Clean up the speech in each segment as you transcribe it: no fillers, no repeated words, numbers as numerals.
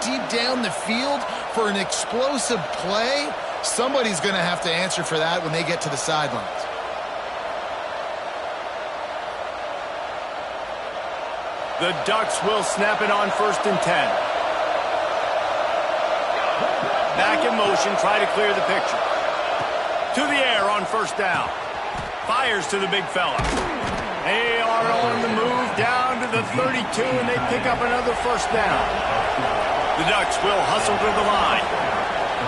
deep down the field for an explosive play, somebody's going to have to answer for that when they get to the sidelines. The Ducks will snap it on 1st and 10. Back in motion, try to clear the picture. To the air on 1st down. Fires to the big fella. They are on the move down to the 32, and they pick up another 1st down. The Ducks will hustle to the line.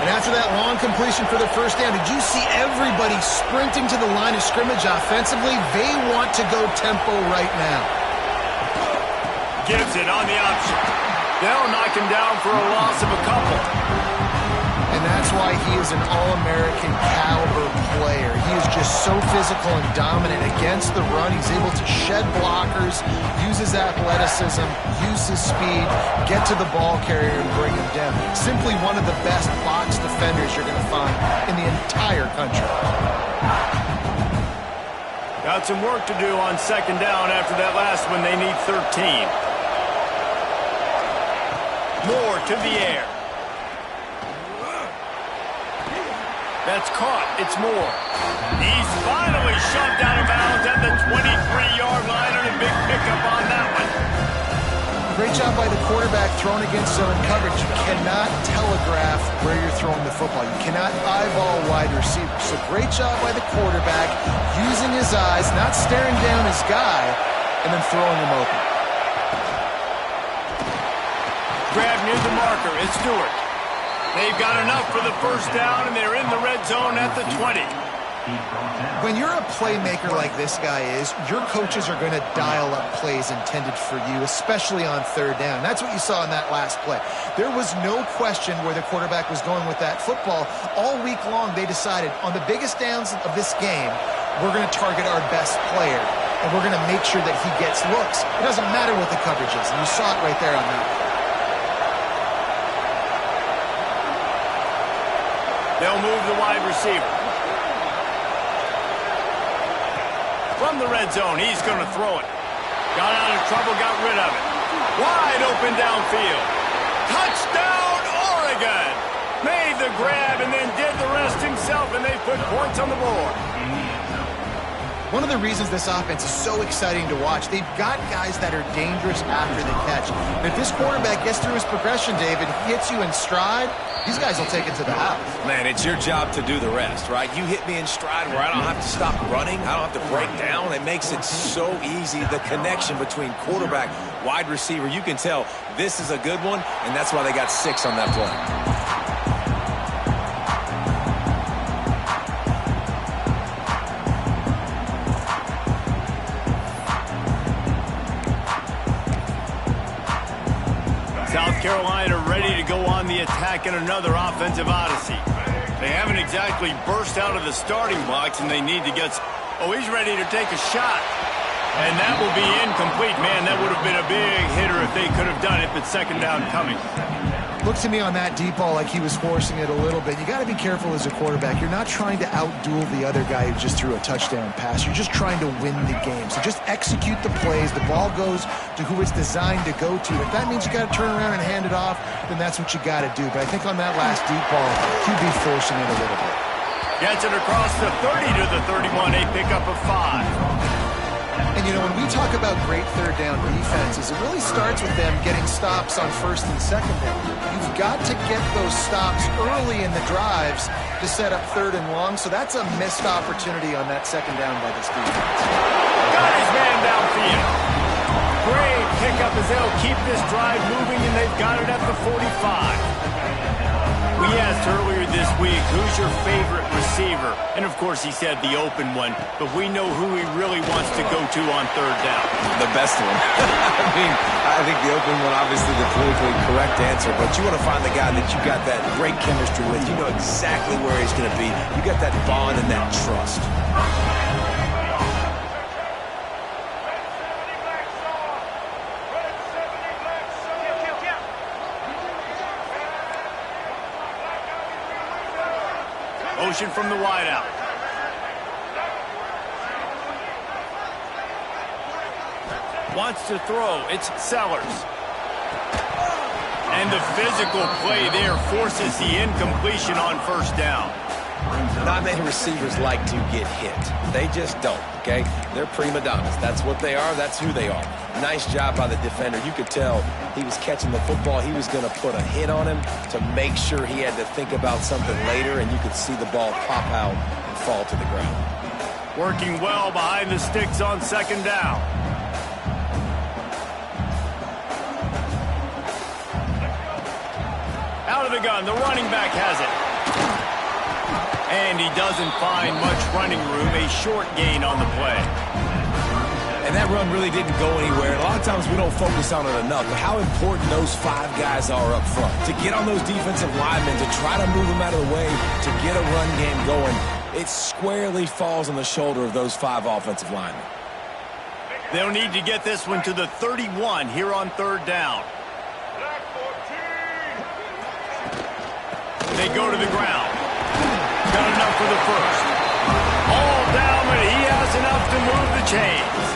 And after that long completion for the 1st down, did you see everybody sprinting to the line of scrimmage offensively? They want to go tempo right now. Gives it on the option. They'll knock him down for a loss of a couple. And that's why he is an All-American caliber player. He is just so physical and dominant against the run. He's able to shed blockers, use his athleticism, use his speed, get to the ball carrier and bring him down. Simply one of the best box defenders you're going to find in the entire country. Got some work to do on 2nd down after that last one. They need 13. Moore to the air. That's caught. It's Moore. He's finally shoved out of bounds at the 23-yard line on a big pickup on that one. Great job by the quarterback throwing against zone coverage. You cannot telegraph where you're throwing the football. You cannot eyeball wide receivers. So great job by the quarterback using his eyes, not staring down his guy, and then throwing him open. Grab near the marker. It's Stewart. They've got enough for the 1st down, and they're in the red zone at the 20. When you're a playmaker like this guy is, your coaches are going to dial up plays intended for you, especially on 3rd down. That's what you saw in that last play. There was no question where the quarterback was going with that football. All week long, they decided on the biggest downs of this game, we're going to target our best player, and we're going to make sure that he gets looks. It doesn't matter what the coverage is, and you saw it right there on that. They'll move the wide receiver. From the red zone, he's going to throw it. Got out of trouble, got rid of it. Wide open downfield. Touchdown, Oregon! Made the grab and then did the rest himself, and they put points on the board. One of the reasons this offense is so exciting to watch, they've got guys that are dangerous after the catch. If this quarterback gets through his progression, David, hits you in stride, these guys will take it to the house. Man, it's your job to do the rest, right? You hit me in stride where I don't have to stop running. I don't have to break down. It makes it so easy. The connection between quarterback, wide receiver, you can tell this is a good one, and that's why they got 6 on that play. South Carolina ready to go on the attack in another offensive odyssey. They haven't exactly burst out of the starting blocks, and they need to get... Oh, he's ready to take a shot. And that will be incomplete. Man, that would have been a big hitter if they could have done it, but 2nd down coming. Looked to me on that deep ball like he was forcing it a little bit. You got to be careful as a quarterback. You're not trying to outduel the other guy who just threw a touchdown pass. You're just trying to win the game. So just execute the plays. The ball goes to who it's designed to go to. If that means you got to turn around and hand it off, then that's what you got to do. But I think on that last deep ball, he'd be forcing it a little bit. Gets it across the 30 to the 31, a pickup of 5. And, you know, when we talk about great 3rd down defenses, it really starts with them getting stops on 1st and 2nd down. You've got to get those stops early in the drives to set up 3rd and long, so that's a missed opportunity on that 2nd down by this defense. Got his man downfield. Great pickup as they'll keep this drive moving, and they've got it at the 45. We asked earlier this week, who's your favorite receiver? And, of course, he said the open one, but we know who he really wants to go to on 3rd down. The best one. I think the open one, obviously the politically correct answer, but you want to find the guy that you got that great chemistry with. You know exactly where he's going to be. You got that bond and that trust. Motion from the wideout. Wants to throw. It's Sellers. And the physical play there forces the incompletion on first down. Not many receivers like to get hit. They just don't, okay? They're prima donnas. That's what they are. That's who they are. Nice job by the defender. You could tell he was catching the football. He was going to put a hit on him to make sure he had to think about something later, and you could see the ball pop out and fall to the ground. Working well behind the sticks on second down. Out of the gun, the running back has it. And he doesn't find much running room, a short gain on the play. And that run really didn't go anywhere. And a lot of times we don't focus on it enough, but how important those 5 guys are up front. To get on those defensive linemen, to try to move them out of the way, to get a run game going, it squarely falls on the shoulder of those 5 offensive linemen. They'll need to get this one to the 31 here on third down. They go to the ground. Got enough for the first. All down, but he has enough to move the chains.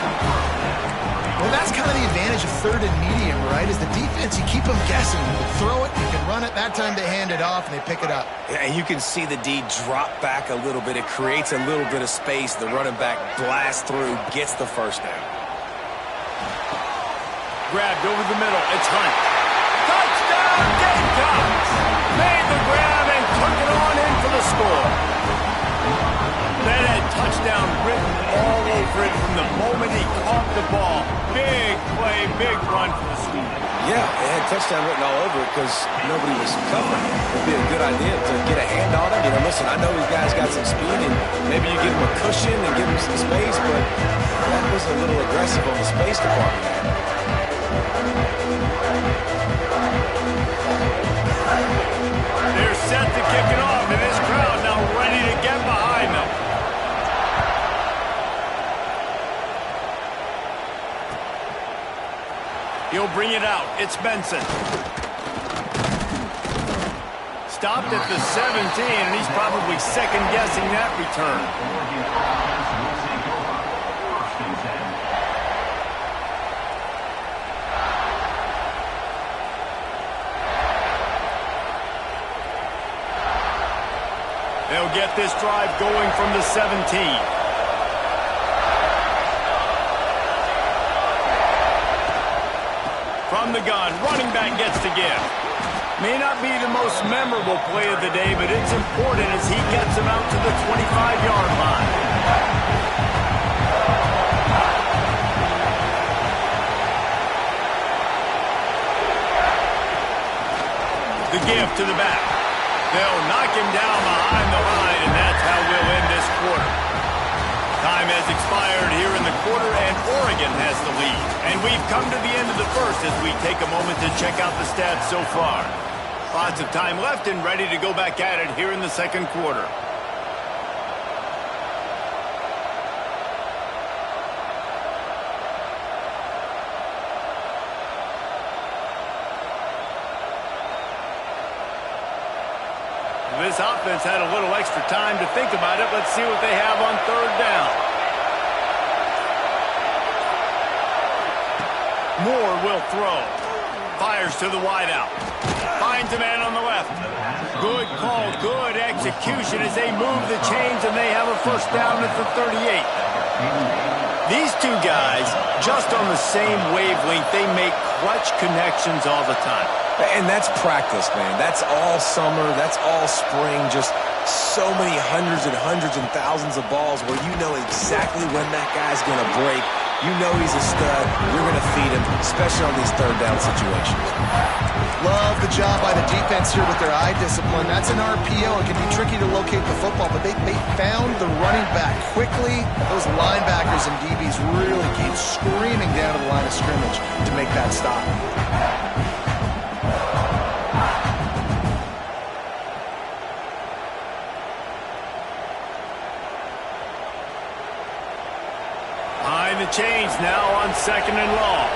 Well, that's kind of the advantage of third and medium, right? Is the defense, you keep them guessing. You can throw it, you can run it. That time they hand it off and they pick it up. Yeah, and you can see the D drop back a little bit. It creates a little bit of space. The running back blasts through, gets the first down. Grabbed over the middle. It's Hunt. Touchdown, Gamecocks! Made the grab and took it on in for the score. That had touchdown written all over it from the moment he caught the ball. Big play, big run for the score. Yeah, it had touchdown written all over it because nobody was covering it. It'd be a good idea to get a hand on him. You know, listen, I know these guys got some speed, and maybe you give him a cushion and give him some space, but that was a little aggressive on the space department. They're set to kick it off, and this crowd now ready to get behind them. He'll bring it out. It's Benson. Stopped at the 17, and he's probably second-guessing that return. They'll get this drive going from the 17. From the gun, running back gets to give. May not be the most memorable play of the day, but it's important as he gets him out to the 25-yard line. The give to the back. They'll knock him down behind the line, and that's how we'll end this quarter. Time has expired here in the quarter, and Oregon has the lead. And we've come to the end of the first as we take a moment to check out the stats so far. Lots of time left and ready to go back at it here in the second quarter. This offense had a little extra time to think about it. Let's see what they have on third down. Moore will throw. Fires to the wideout. Finds a man on the left. Good call, good execution as they move the chains, and they have a first down at the 38. These two guys, just on the same wavelength, they make clutch connections all the time. And that's practice, man. That's all summer. That's all spring. Just so many hundreds and thousands of balls where you know exactly when that guy's going to break. You know he's a stud. You're going to feed him, especially on these third down situations. Love the job by the defense here with their eye discipline. That's an RPO. It can be tricky to locate the football, but they found the running back quickly. Those linebackers and DBs really came screaming down to the line of scrimmage to make that stop. Behind the chains now on second and long.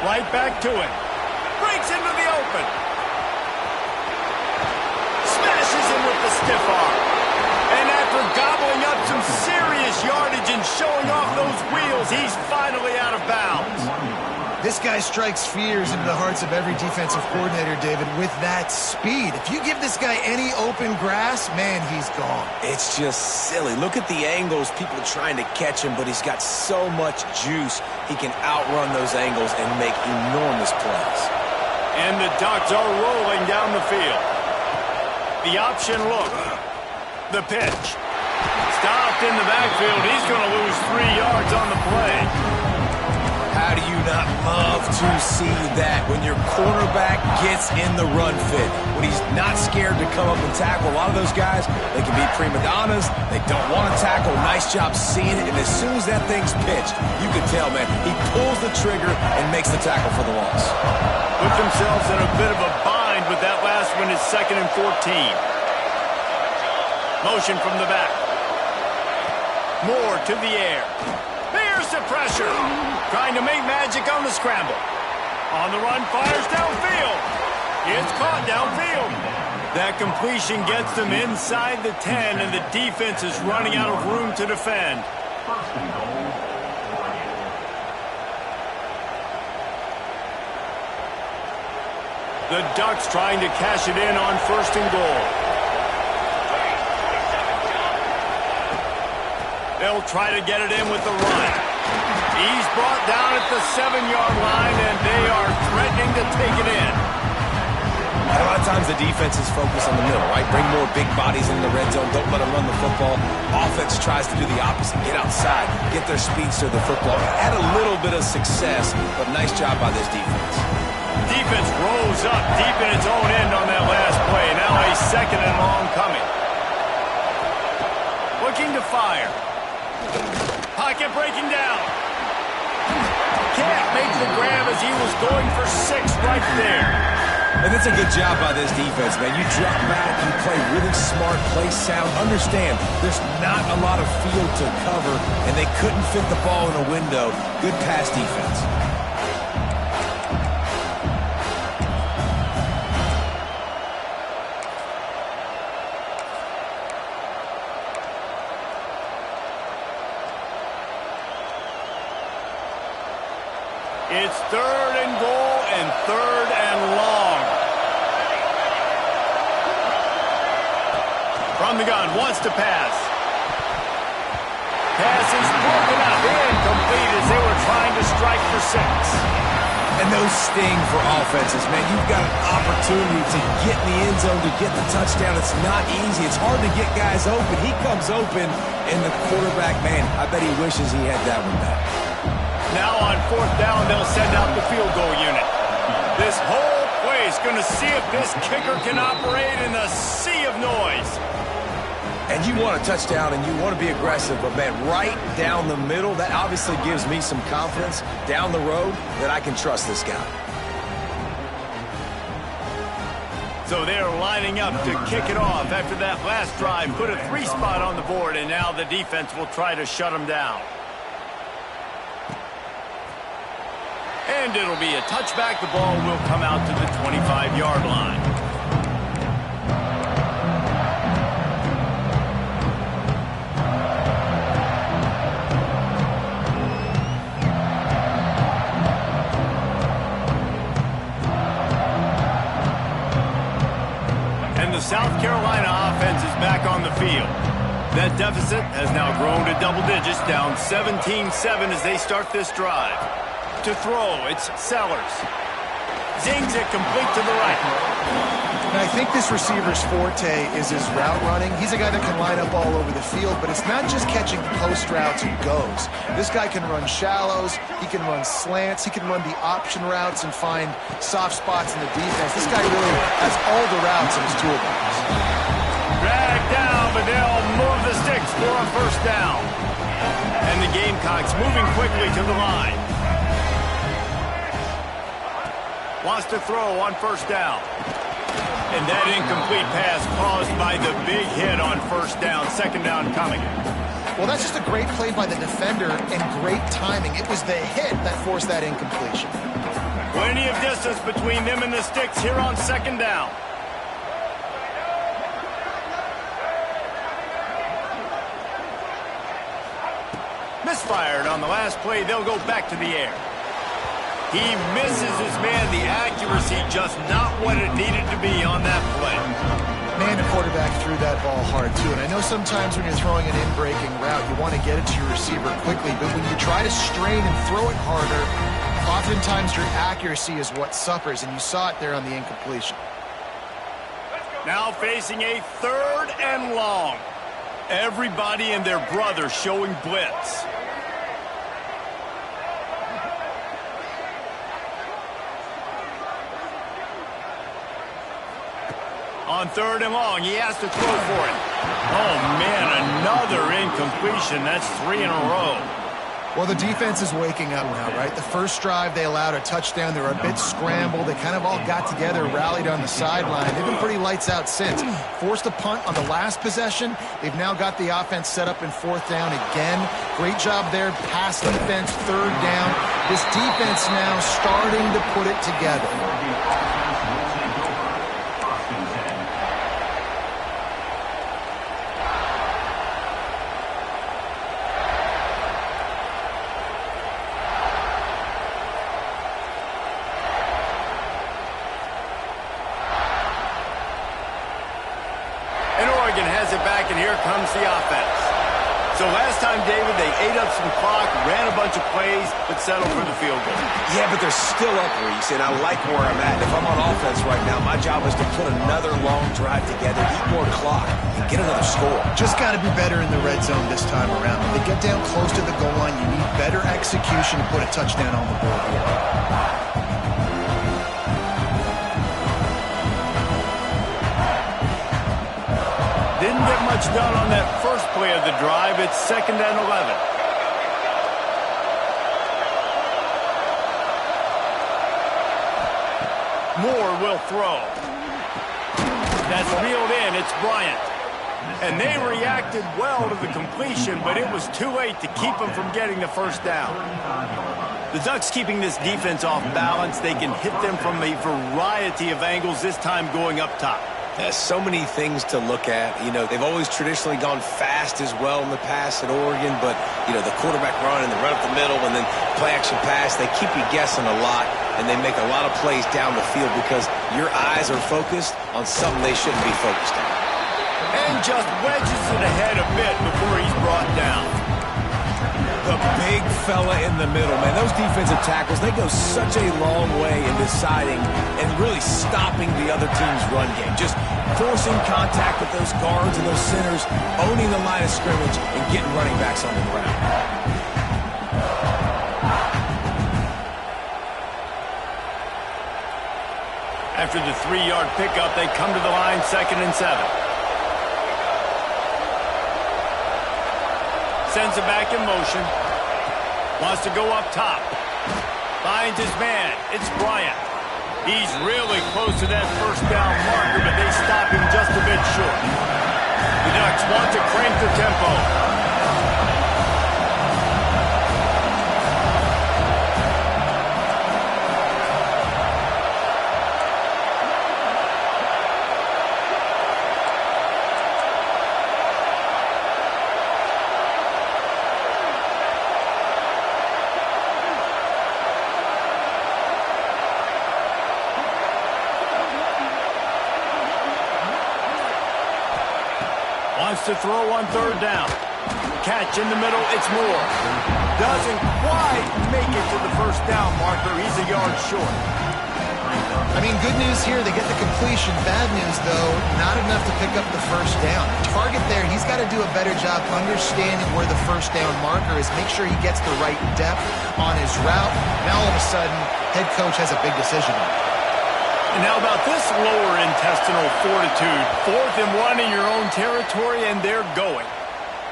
Right back to it. Breaks into the open. Smashes him with the stiff arm. And after gobbling up some serious tremendous yardage and showing off those wheels. He's finally out of bounds. This guy strikes fears into the hearts of every defensive coordinator, David, with that speed. If you give this guy any open grass, man, he's gone. It's just silly. Look at the angles, people trying to catch him, but he's got so much juice. He can outrun those angles and make enormous plays. And the Ducks are rolling down the field. The option look. The pitch. Stopped in the backfield. He's going to lose 3 yards on the play. How do you not love to see that when your quarterback gets in the run fit? When he's not scared to come up and tackle. A lot of those guys, they can be prima donnas. They don't want to tackle. Nice job seeing it. And as soon as that thing's pitched, you can tell, man, he pulls the trigger and makes the tackle for the loss. Put themselves in a bit of a bind with that last one. It's 2nd and 14. Motion from the back. Moore to the air. There's the pressure. Trying to make magic on the scramble. On the run, fires downfield. It's caught downfield. That completion gets them inside the 10, and the defense is running out of room to defend. The Ducks trying to cash it in on 1st and goal. They'll try to get it in with the run. He's brought down at the 7-yard line, and they are threatening to take it in. A lot of times the defense is focused on the middle, right? Bring more big bodies in the red zone. Don't let them run the football. Offense tries to do the opposite. Get outside. Get their speedster the football. Had a little bit of success, but nice job by this defense. Defense rose up deep in its own end on that last play. Now a 2nd and long coming. Looking to fire. Pocket breaking down. Can't make the grab as he was going for 6 right there. And that's a good job by this defense, man. You drop back, you play really smart, play sound. Understand, there's not a lot of field to cover, and they couldn't fit the ball in a window. Good pass defense. It's 3rd and goal and 3rd and long. From the gun, wants to pass. Pass is broken up, incomplete as they were trying to strike for 6. And those sting for offenses, man. You've got an opportunity to get in the end zone, to get the touchdown. It's not easy. It's hard to get guys open. He comes open, and the quarterback, man, I bet he wishes he had that one back. Now on 4th down, they'll send out the field goal unit. This whole play is going to see if this kicker can operate in a sea of noise. And you want a touchdown and you want to be aggressive, but, man, right down the middle, that obviously gives me some confidence down the road that I can trust this guy. So they're lining up to kick it off after that last drive. Put a 3 spot on the board, and now the defense will try to shut them down. And it'll be a touchback. The ball will come out to the 25-yard line. And the South Carolina offense is back on the field. That deficit has now grown to double digits, down 17-7 as they start this drive. To throw, it's Sellers. Zings it complete to the right. And I think this receiver's forte is his route running. He's a guy that can line up all over the field, but it's not just catching post routes and goes. This guy can run shallows, he can run slants, he can run the option routes and find soft spots in the defense. This guy really has all the routes in his toolbox. Dragged down, but they'll move the sticks for a 1st down. And the Gamecocks moving quickly to the line. Wants to throw on 1st down. And that incomplete pass caused by the big hit on 1st down. 2nd down coming. Well, that's just a great play by the defender and great timing. It was the hit that forced that incompletion. Plenty of distance between them and the sticks here on 2nd down. fired. On the last play, they'll go back to the air. He misses his man. The accuracy just not what it needed to be on that play. Man, the quarterback threw that ball hard, too. And I know sometimes when you're throwing an in-breaking route, you want to get it to your receiver quickly. But when you try to strain and throw it harder, oftentimes your accuracy is what suffers. And you saw it there on the incompletion. Now facing a 3rd and long. Everybody and their brother showing blitz. On 3rd and long, he has to throw for it. Oh, man, another incompletion. That's 3 in a row. Well, the defense is waking up now, right? The first drive, they allowed a touchdown. They were a bit scrambled. They kind of all got together, rallied on the sideline. They've been pretty lights out since. Forced a punt on the last possession. They've now got the offense set up in 4th down again. Great job there. Pass defense, 3rd down. This defense now starting to put it together. And here comes the offense. So last time, David, they ate up some clock, ran a bunch of plays, but settled for the field goal. Yeah, but they're still up, Reese, and I like where I'm at. If I'm on offense right now, my job is to put another long drive together, eat more clock, and get another score. Just got to be better in the red zone this time around. When they get down close to the goal line, you need better execution to put a touchdown on the board here. Didn't get much done on that first play of the drive. It's 2nd and 11. Moore will throw. That's reeled in. It's Bryant. And they reacted well to the completion, but it was too late to keep them from getting the first down. The Ducks keeping this defense off balance. They can hit them from a variety of angles, this time going up top. So many things to look at. You know, they've always traditionally gone fast as well in the past at Oregon, but, you know, the quarterback run and the run up the middle and then play-action pass, they keep you guessing a lot, and they make a lot of plays down the field because your eyes are focused on something they shouldn't be focused on. And just wedges it ahead a bit before he's brought down. The big fella in the middle, man. Those defensive tackles, they go such a long way in deciding and really stopping the other team's run game. Just forcing contact with those guards and those centers, owning the line of scrimmage, and getting running backs on the ground. After the 3-yard pickup, they come to the line, 2nd and 7. Sends it back in motion. Wants to go up top. Finds his man. It's Bryant. He's really close to that first down marker, but they stop him just a bit short. The Ducks want to crank the tempo. Wants to throw on 3rd down. Catch in the middle, it's Moore. Doesn't quite make it to the first down marker. He's a yard short. I mean, good news here, they get the completion. Bad news, though, not enough to pick up the first down. Target there, he's got to do a better job understanding where the first down marker is. Make sure he gets the right depth on his route. Now, all of a sudden, head coach has a big decision on it. And now about this lower intestinal fortitude. 4th and 1 in your own territory, and they're going.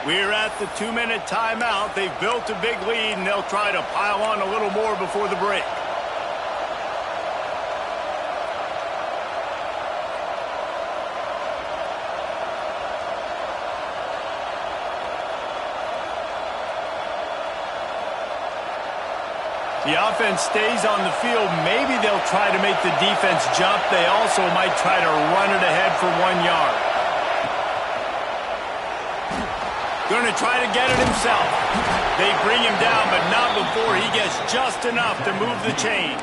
We're at the 2-minute timeout. They've built a big lead, and they'll try to pile on a little more before the break. The offense stays on the field. Maybe they'll try to make the defense jump. They also might try to run it ahead for 1 yard. Going to try to get it himself. They bring him down, but not before he gets just enough to move the chains.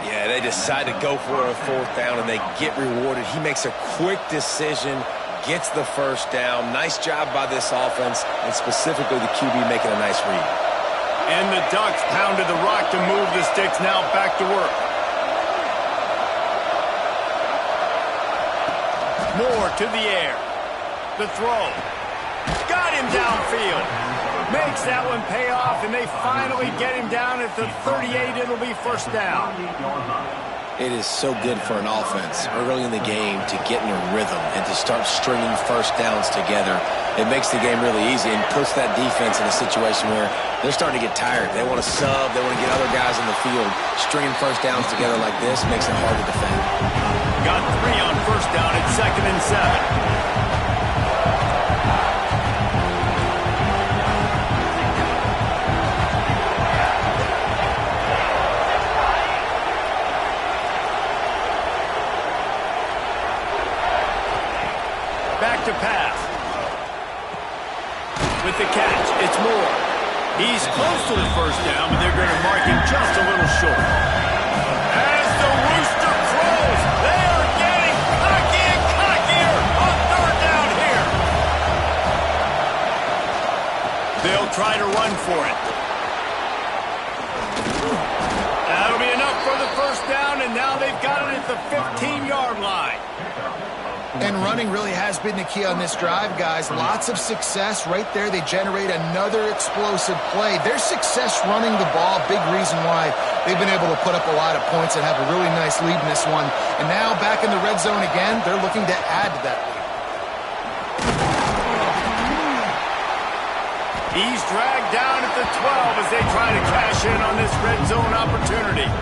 Yeah, they decide to go for a 4th down, and they get rewarded. He makes a quick decision, gets the first down. Nice job by this offense, and specifically the QB making a nice read. And the Ducks pounded the rock to move the sticks. Now back to work. Moore to the air. The throw. Got him downfield. Makes that one pay off, and they finally get him down at the 38. It'll be first down. It is so good for an offense early in the game to get in a rhythm and to start stringing first downs together. It makes the game really easy and puts that defense in a situation where they're starting to get tired. They want to sub. They want to get other guys in the field. Stringing first downs together like this makes it hard to defend. Got 3 on first down at 2nd and 7. Back to pass. With the catch, it's Moore. He's close to the first down, but they're going to mark him just a little short. As the rooster crows, they are getting cocky and cockier on 3rd down here. They'll try to run for it. That'll be enough for the first down, and now they've got it at the 15-yard line. And running really has been the key on this drive, guys. Lots of success right there. They generate another explosive play. Their success running the ball, big reason why they've been able to put up a lot of points and have a really nice lead in this one. And now back in the red zone again, they're looking to add to that lead. He's dragged down at the 12 as they try to cash in on this red zone opportunity.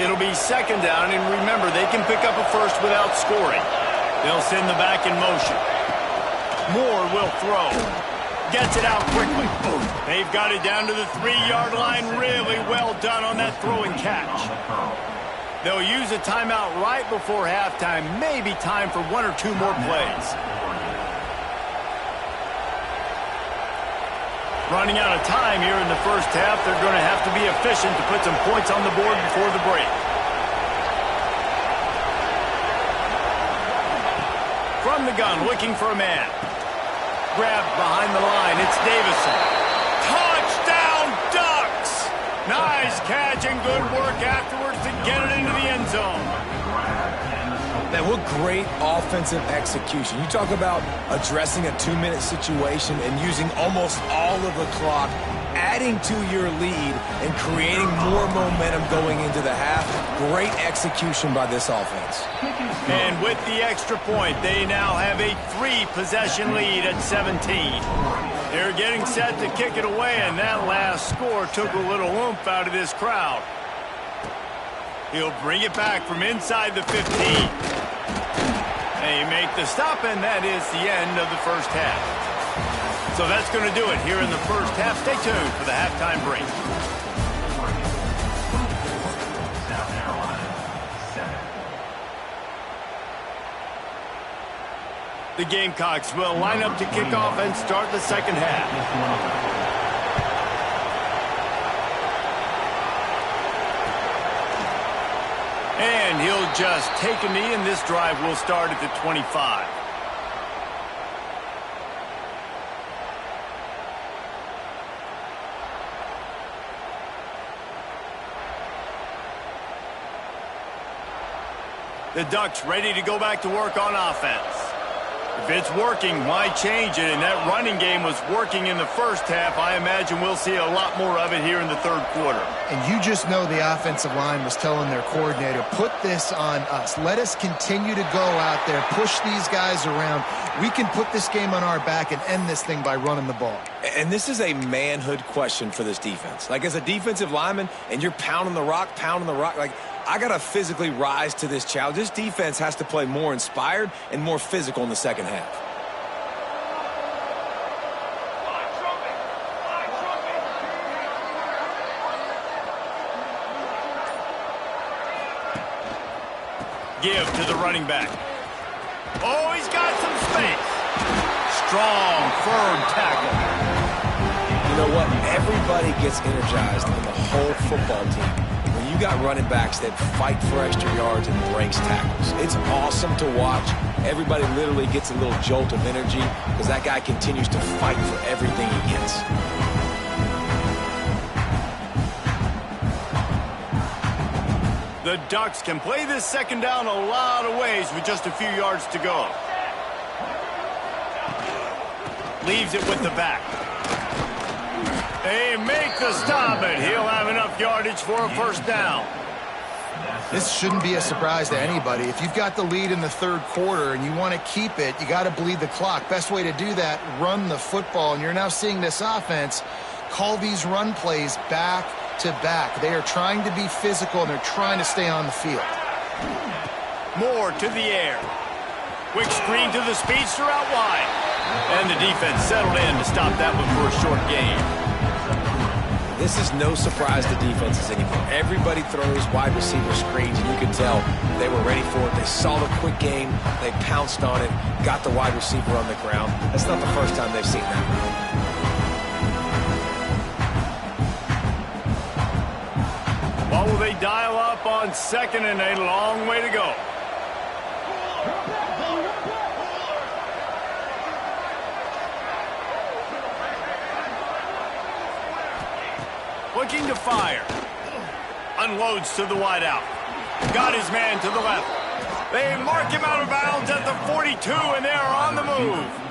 It'll be 2nd down, and remember, they can pick up a first without scoring. They'll send the back in motion. Moore will throw. Gets it out quickly. They've got it down to the 3-yard line. Really well done on that throw and catch. They'll use a timeout right before halftime. Maybe time for 1 or 2 more plays. Running out of time here in the first half. They're going to have to be efficient to put some points on the board before the break. From the gun, looking for a man. Grabbed behind the line. It's Davison. Touchdown, Ducks! Nice catch and good work afterwards to get it into the end zone. Man, what great offensive execution. You talk about addressing a 2-minute situation and using almost all of the clock, adding to your lead and creating more momentum going into the half. Great execution by this offense. And with the extra point, they now have a 3-possession lead at 17. They're getting set to kick it away, and that last score took a little oomph out of this crowd. He'll bring it back from inside the 15. They make the stop, and that is the end of the first half. So that's going to do it here in the first half. Stay tuned for the halftime break. The Gamecocks will line up to kick off and start the second half. And he'll just take a knee, and this drive will start at the 25. The Ducks ready to go back to work on offense. If it's working, why change it? And that running game was working in the first half. I imagine we'll see a lot more of it here in the third quarter. And you just know the offensive line was telling their coordinator, put this on us. Let us continue to go out there, push these guys around. We can put this game on our back and end this thing by running the ball. And this is a manhood question for this defense. Like, as a defensive lineman, and you're pounding the rock, like, I got to physically rise to this challenge. This defense has to play more inspired and more physical in the second half. Give to the running back. Oh, he's got some space. Strong, firm tackle. You know what? Everybody gets energized in the whole football team when you got running backs that fight for extra yards and breaks tackles. It's awesome to watch. Everybody literally gets a little jolt of energy because that guy continues to fight for everything he gets. The Ducks can play this second down a lot of ways with just a few yards to go. Leaves it with the back. They make the stop, and he'll have enough yardage for a first down. This shouldn't be a surprise to anybody. If you've got the lead in the third quarter and you want to keep it, you got to bleed the clock. Best way to do that, run the football. And you're now seeing this offense call these run plays back to back. They are trying to be physical, and they're trying to stay on the field. More to the air. Quick screen to the speedster out wide. And the defense settled in to stop that one for a short gain. This is no surprise to defenses anymore. Everybody throws wide receiver screens, and you can tell they were ready for it. They saw the quick game. They pounced on it, got the wide receiver on the ground. That's not the first time they've seen that. What will they dial up on second and a long way to go? Looking to fire. Unloads to the wideout. Got his man to the left. They mark him out of bounds at the 42, and they're on the move.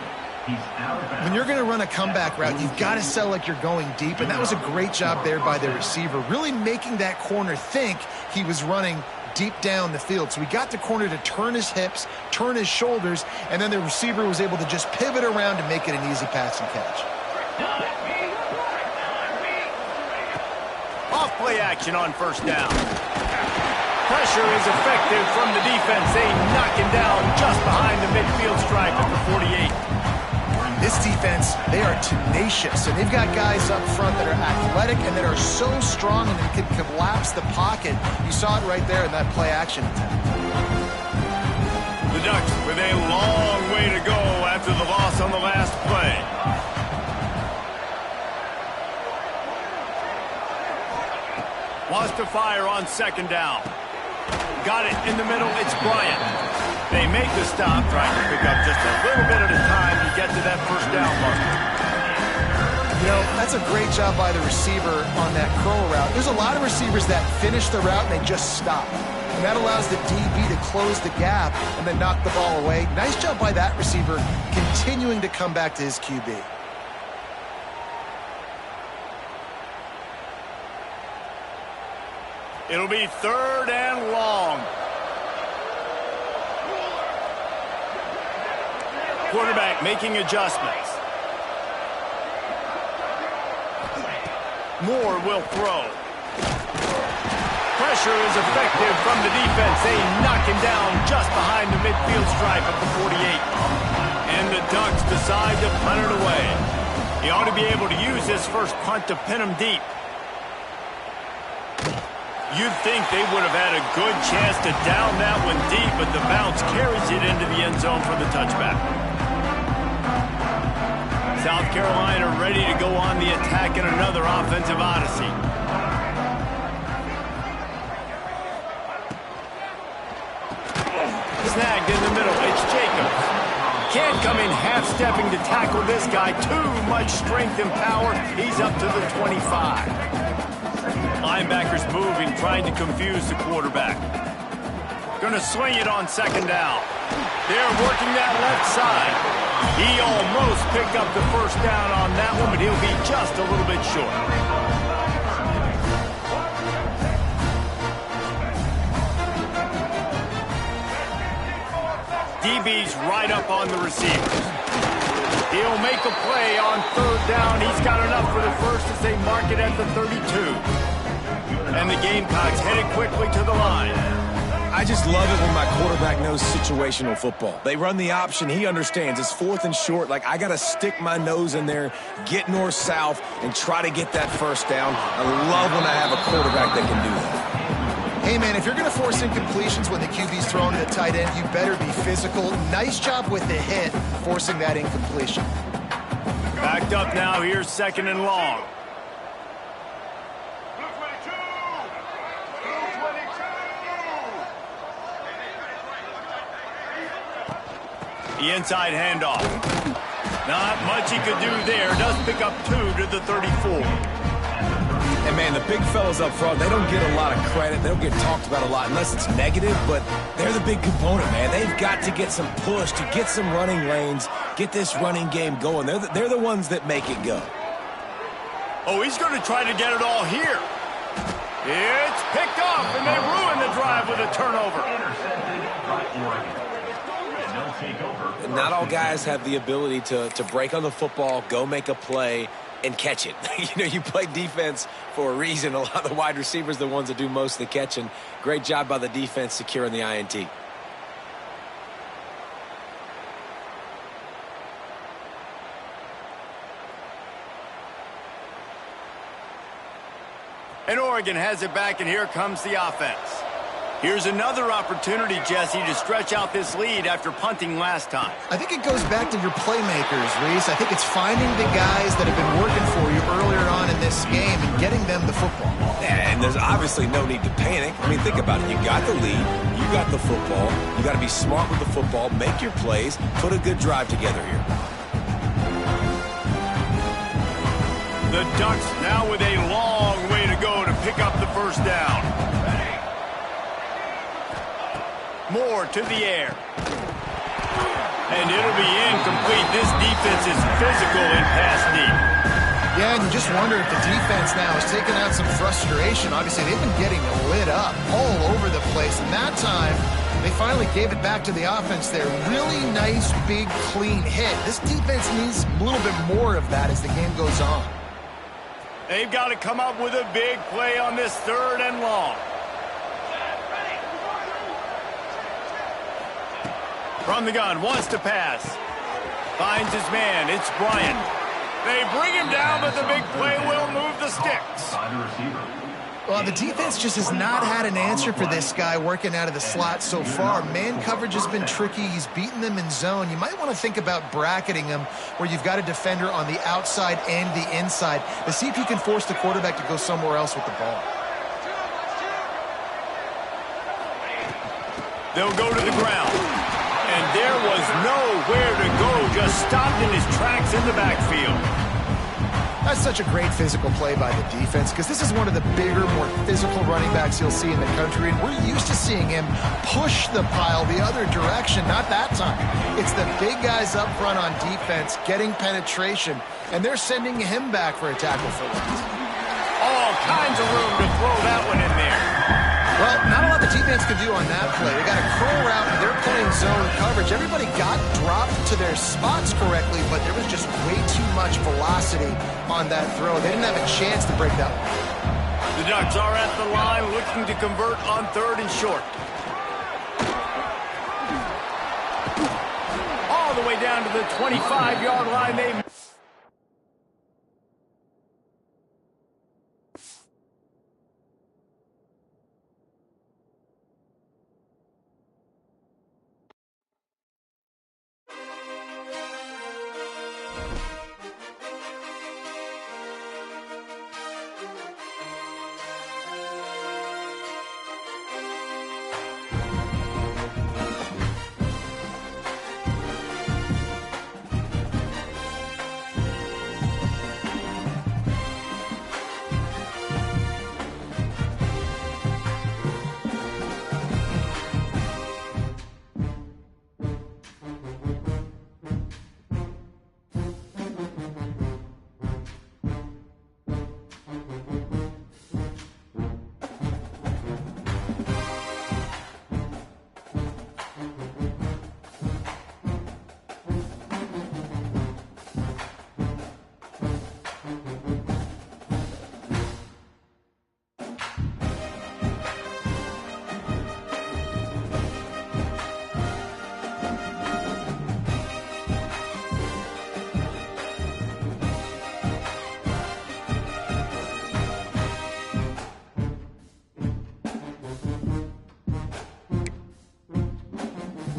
When you're going to run a comeback route, you've got to sell like you're going deep, and that was a great job there by the receiver, really making that corner think he was running deep down the field. So he got the corner to turn his hips, turn his shoulders, and then the receiver was able to just pivot around to make it an easy pass and catch. Off play action on first down. Pressure is effective from the defense. They knock him down just behind the midfield stripe at the 48. This defense, they are tenacious, and they've got guys up front that are athletic and that are so strong and that can collapse the pocket. You saw it right there in that play action attempt. The Ducks with a long way to go after the loss on the last play. Wants to fire on second down. Got it in the middle. It's Bryant. They make the stop, trying to pick up just a little bit at a time to get to that first down marker. You know, that's a great job by the receiver on that curl route. There's a lot of receivers that finish the route and they just stop. And that allows the DB to close the gap and then knock the ball away. Nice job by that receiver continuing to come back to his QB. It'll be third and long. Quarterback making adjustments. Moore will throw. Pressure is effective from the defense. They knock him down just behind the midfield stripe at the 48. And the Ducks decide to punt it away. He ought to be able to use this first punt to pin him deep. You'd think they would have had a good chance to down that one deep, but the bounce carries it into the end zone for the touchback. South Carolina ready to go on the attack in another offensive odyssey. Snagged in the middle. It's Jacobs. Can't come in half-stepping to tackle this guy. Too much strength and power. He's up to the 25. Linebackers moving, trying to confuse the quarterback. Going to swing it on second down. They're working that left side. He almost picked up the first down on that one, but he'll be just a little bit short. DB's right up on the receivers. He'll make a play on third down. He's got enough for the first as they mark it at the 32. And the Gamecocks headed quickly to the line. I just love it when my quarterback knows situational football. They run the option. He understands. It's 4th and short. Like, I got to stick my nose in there, get north-south, and try to get that first down. I love when I have a quarterback that can do that. Hey, man, if you're going to force incompletions when the QB's throwing to the tight end, you better be physical. Nice job with the hit, forcing that incompletion. Backed up now. Here's 2nd and long. The inside handoff. Not much he could do there. Does pick up 2 to the 34. And, man, the big fellas up front, they don't get a lot of credit. They don't get talked about a lot unless it's negative, but they're the big component, man. They've got to get some push, to get some running lanes, get this running game going. They're the ones that make it go. Oh, he's going to try to get it all here. It's picked off, and they ruin the drive with a turnover. Not all guys have the ability to break on the football, go make a play, and catch it. You play defense for a reason. A lot of the wide receivers are the ones that do most of the catching. Great job by the defense securing the INT. And Oregon has it back, and here comes the offense. Here's another opportunity, Jesse, to stretch out this lead after punting last time. I think it goes back to your playmakers, Reese. I think it's finding the guys that have been working for you earlier on in this game and getting them the football. Yeah, and there's obviously no need to panic. I mean, think about it. You got the lead. You got the football. You got to be smart with the football. Make your plays. Put a good drive together here. The Ducks now with a long way to go to pick up the first down. Moore to the air. And it'll be incomplete. This defense is physical and pass deep. Yeah, and you just wonder if the defense now is taking out some frustration. Obviously, they've been getting lit up all over the place. And that time, they finally gave it back to the offense there. Really nice, big, clean hit. This defense needs a little bit more of that as the game goes on. They've got to come up with a big play on this 3rd and long. From the gun, wants to pass. Finds his man. It's Bryant. They bring him down, but the big play will move the sticks. Well, the defense just has not had an answer for this guy working out of the slot so far. Man coverage has been tricky. He's beaten them in zone. You might want to think about bracketing him where you've got a defender on the outside and the inside to see if you can force the quarterback to go somewhere else with the ball. They'll go to the ground. And there was nowhere to go, just stopped in his tracks in the backfield. That's such a great physical play by the defense because this is one of the bigger, more physical running backs you'll see in the country, and we're used to seeing him push the pile the other direction. Not that time. It's the big guys up front on defense getting penetration, and they're sending him back for a tackle for loss. All kinds of room to throw that one in there. Well, not a lot the defense could do on that play. They got a curl route, and they're playing zone coverage. Everybody got dropped to their spots correctly, but there was just way too much velocity on that throw. They didn't have a chance to break that one. The Ducks are at the line looking to convert on 3rd and short. All the way down to the 25-yard line. They